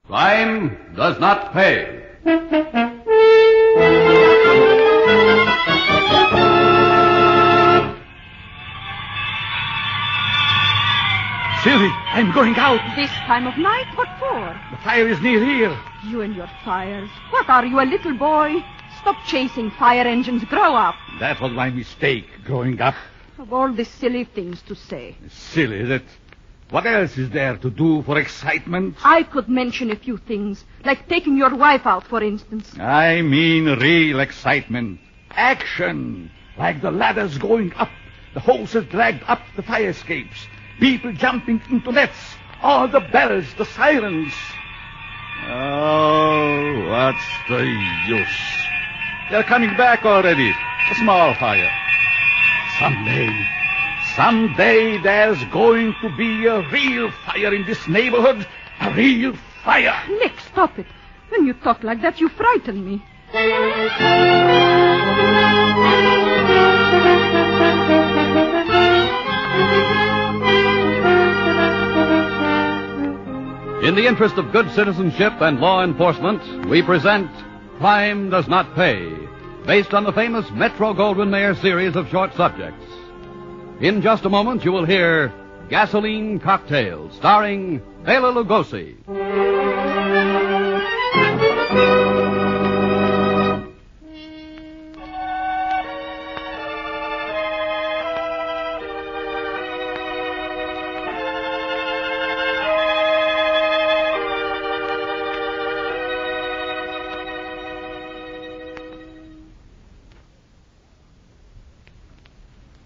Crime does not pay. Sylvie, I'm going out. This time of night? What for? The fire is near here. You and your fires. What are you, a little boy? Stop chasing fire engines. Grow up. That was my mistake, growing up. Of all the silly things to say. Silly, that... What else is there to do for excitement? I could mention a few things, like taking your wife out, for instance. I mean real excitement. Action. Like the ladders going up, the hoses dragged up the fire escapes, people jumping into nets, all the bells, the sirens. Oh, what's the use? They're coming back already. A small fire. Someday there's going to be a real fire in this neighborhood. A real fire. Nick, stop it. When you talk like that, you frighten me. In the interest of good citizenship and law enforcement, we present Crime Does Not Pay, based on the famous Metro-Goldwyn-Mayer series of short subjects. In just a moment, you will hear Gasoline Cocktail, starring Bela Lugosi.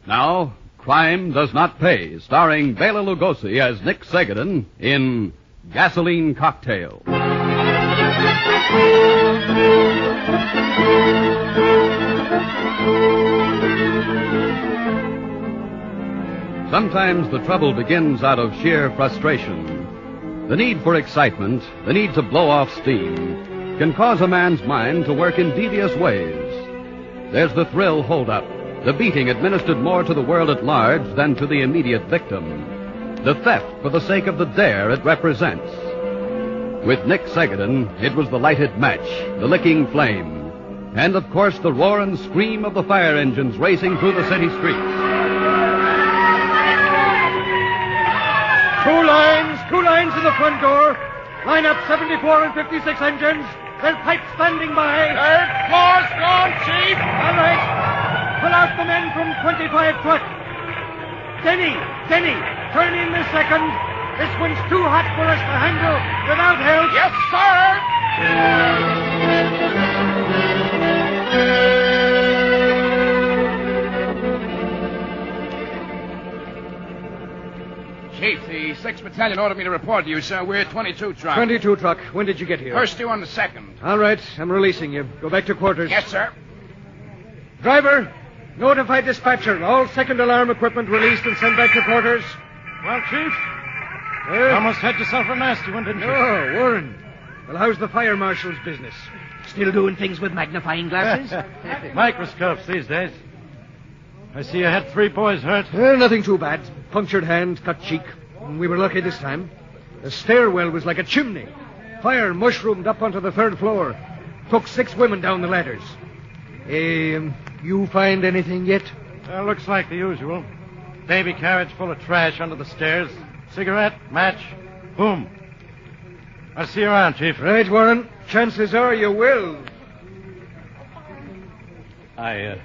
Now, Crime Does Not Pay, starring Bela Lugosi as Nick Segadin in Gasoline Cocktail. Sometimes the trouble begins out of sheer frustration. The need for excitement, the need to blow off steam, can cause a man's mind to work in devious ways. There's the thrill holdup, the beating administered more to the world at large than to the immediate victim. The theft for the sake of the dare it represents. With Nick Segadin, it was the lighted match, the licking flame, and of course the roar and scream of the fire engines racing through the city streets. Two lines in the front door. Line up 74 and 56 engines. There's pipes standing by. Third floor's gone, Chief. All right. Pull out the men from 25 truck. Denny, turn in this second. This one's too hot for us to handle without help. Yes, sir. Chief, the 6th Battalion ordered me to report to you, sir. We're 22 truck. 22 truck. When did you get here? First due on the 2nd. All right, I'm releasing you. Go back to quarters. Yes, sir. Driver, notify dispatcher. All second alarm equipment released and sent back to quarters. Well, Chief, almost had yourself a nasty one, didn't you? Oh, Warren. Well, how's the fire marshal's business? Still doing things with magnifying glasses? Microscopes these days. I see you had 3 boys hurt. Nothing too bad. Punctured hand, cut cheek. We were lucky this time. The stairwell was like a chimney. Fire mushroomed up onto the 3rd floor. Took 6 women down the ladders. You find anything yet? Looks like the usual. Baby carriage full of trash under the stairs. Cigarette, match, boom. I'll see you around, Chief. Right, Warren. Chances are you will. I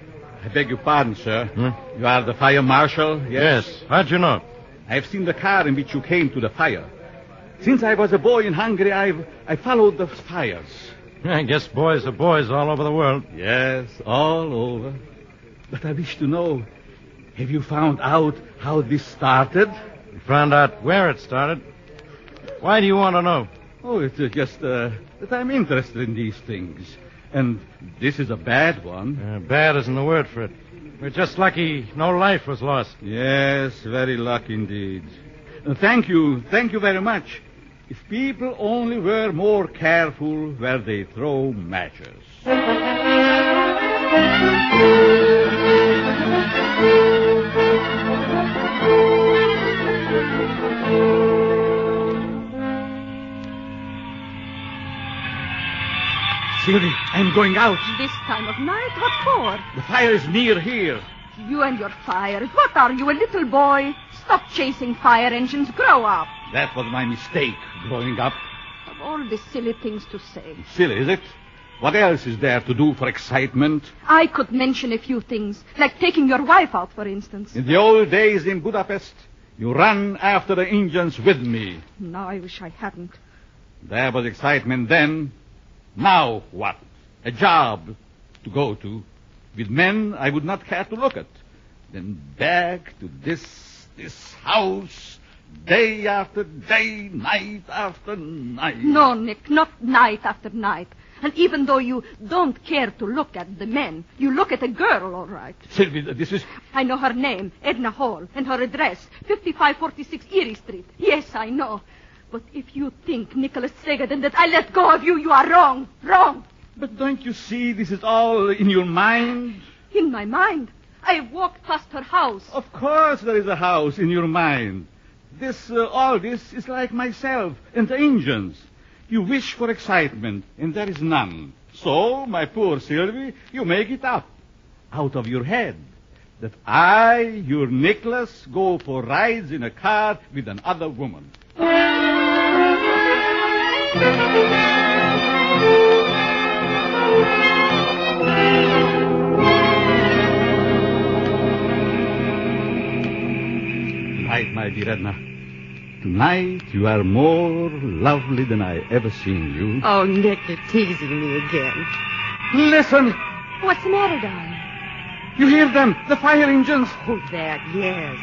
beg your pardon, sir. You are the fire marshal, yes? Yes. How'd you know? I've seen the car in which you came to the fire. Since I was a boy in Hungary, I followed the fires. I guess boys are boys all over the world. Yes, all over. But I wish to know, have you found out how this started? You found out where it started. Why do you want to know? Oh, it's just that I'm interested in these things. And this is a bad one. Bad isn't the word for it. We're just lucky no life was lost. Yes, very lucky indeed. Thank you very much. If people only were more careful where they throw matches. Sylvie, I'm going out. This time of night? What for? The fire is near here. You and your fires. What are you, a little boy? Stop chasing fire engines. Grow up. That was my mistake, growing up. Of all the silly things to say. Silly, is it? What else is there to do for excitement? I could mention a few things, like taking your wife out, for instance. In the old days in Budapest, you ran after the Indians with me. Now I wish I hadn't. There was excitement then. Now what? A job to go to. With men I would not care to look at. Then back to this house, day after day, night after night. No, Nick, not night after night. And even though you don't care to look at the men, you look at a girl, all right. Sylvie, this is... I know her name, Edna Hall, and her address, 5546 Erie Street. Yes, I know. But if you think, Nicholas Segadin, that I let go of you, you are wrong. Wrong. But don't you see this is all in your mind? In my mind? I have walked past her house. Of course there is a house in your mind. All this is like myself and the Indians. You wish for excitement, and there is none. So, my poor Sylvie, you make it up, out of your head, that I, your Nicholas, go for rides in a car with another woman. Tonight, my dear Edna, tonight you are more lovely than I ever seen you. Oh, Nick, you're teasing me again. Listen! What's the matter, darling? You hear them, the fire engines. Oh, that, yes.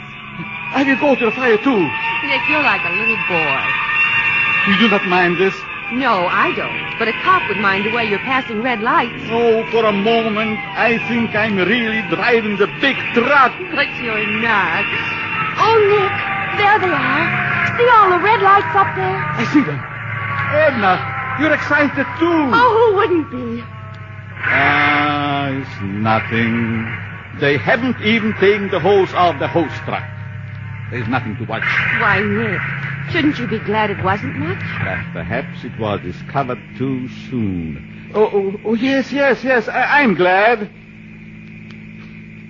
I will go to the fire, too. Nick, you're like a little boy. You do not mind this? No, I don't. But a cop would mind the way you're passing red lights. Oh, for a moment, I think I'm really driving the big truck. But you're not. Oh, Nick, there they are. See all the red lights up there? I see them. Edna, you're excited, too. Oh, who wouldn't be? It's nothing. They haven't even taken the hose off the hose truck. There's nothing to watch. Why, Nick, shouldn't you be glad it wasn't much? Perhaps it was discovered too soon. Oh, yes. I'm glad.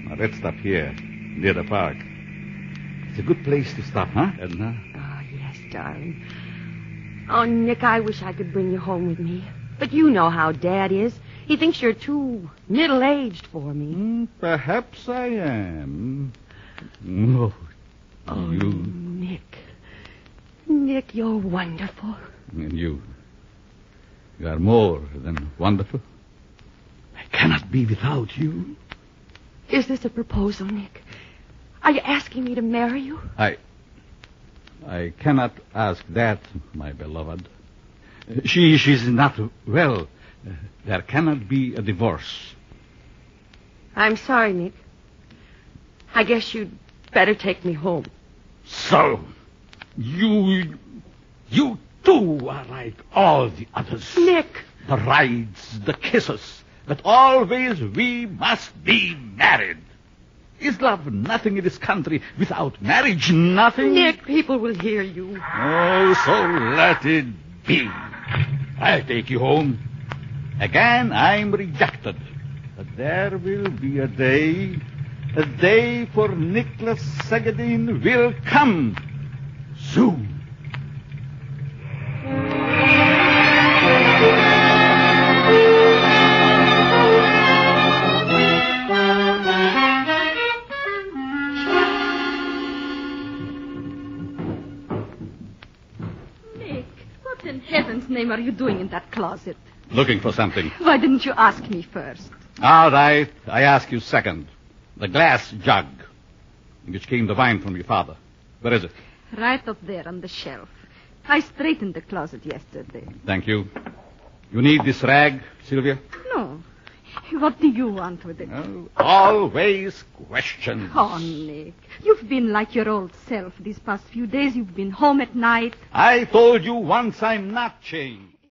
Now, let's stop here, near the park. It's a good place to stop, huh, Edna? Oh, yes, darling. Oh, Nick, I wish I could bring you home with me. But you know how Dad is. He thinks you're too middle-aged for me. Perhaps I am. Oh, you... Nick. Nick, you're wonderful. And you are more than wonderful. I cannot be without you. Is this a proposal, Nick? Are you asking me to marry you? I cannot ask that, my beloved. She's not well. There cannot be a divorce. I'm sorry, Nick. I guess you'd better take me home. So, you too are like all the others. Nick! The rides, the kisses, but always we must be married. Is love nothing in this country without marriage? Nothing? Nick, people will hear you. Oh, so let it be. I'll take you home. Again, I'm rejected. But there will be a day for Nicholas Segadin will come soon. Nick, what in heaven's name are you doing in that closet? Looking for something. Why didn't you ask me first? All right, I ask you second. The glass jug in which came the wine from your father. Where is it? Right up there on the shelf. I straightened the closet yesterday. Thank you. You need this rag, Sylvia? No. What do you want with it? Oh, always questions. Oh, Nick, you've been like your old self these past few days. You've been home at night. I told you once I'm not changed.